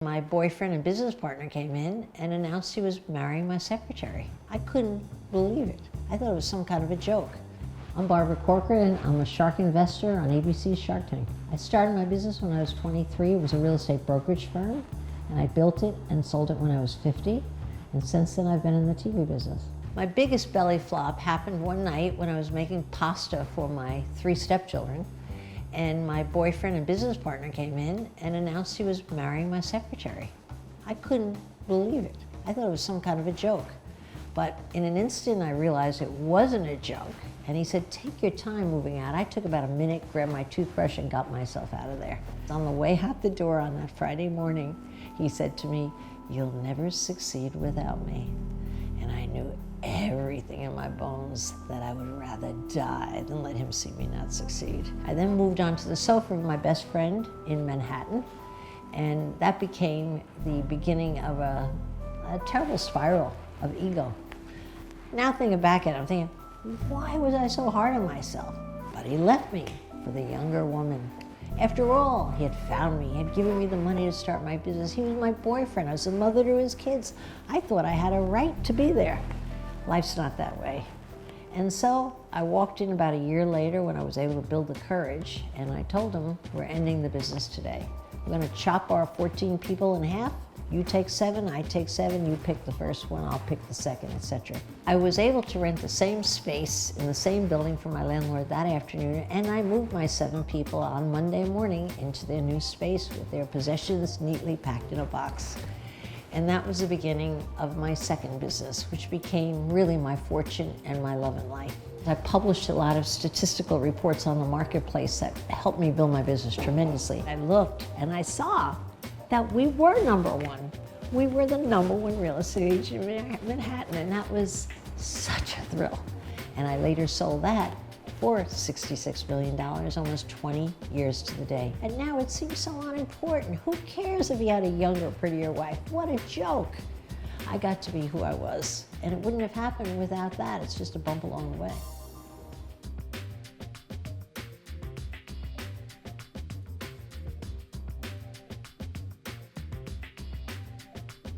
My boyfriend and business partner came in and announced he was marrying my secretary. I couldn't believe it. I thought it was some kind of a joke. I'm Barbara Corcoran. I'm a shark investor on ABC's Shark Tank. I started my business when I was 23. It was a real estate brokerage firm, and I built it and sold it when I was 50. And since then, I've been in the TV business. My biggest belly flop happened one night when I was making pasta for my 3 stepchildren. And my boyfriend and business partner came in and announced he was marrying my secretary. I couldn't believe it. I thought it was some kind of a joke. But in an instant, I realized it wasn't a joke. And he said, take your time moving out. I took about a minute, grabbed my toothbrush, and got myself out of there. On the way out the door on that Friday morning, he said to me, "You'll never succeed without me." And I knew everything in my bones that I would rather die than let him see me not succeed. I then moved on to the sofa with my best friend in Manhattan, and that became the beginning of a terrible spiral of ego. Now thinking back at it, I'm thinking, why was I so hard on myself? But he left me for the younger woman. After all, he had found me, he had given me the money to start my business. He was my boyfriend, I was the mother to his kids. I thought I had a right to be there. Life's not that way. And so I walked in about a year later when I was able to build the courage, and I told him, we're ending the business today. We're gonna chop our 14 people in half. You take 7, I take 7, you pick the first one, I'll pick the second, etc. I was able to rent the same space in the same building from my landlord that afternoon, and I moved my 7 people on Monday morning into their new space with their possessions neatly packed in a box. And that was the beginning of my second business, which became really my fortune and my love in life. I published a lot of statistical reports on the marketplace that helped me build my business tremendously. I looked and I saw that we were #1. We were the #1 real estate agent in Manhattan, and that was such a thrill. And I later sold that for $66 million, almost 20 years to the day. And now it seems so unimportant. Who cares if he had a younger, prettier wife? What a joke. I got to be who I was, and it wouldn't have happened without that. It's just a bump along the way.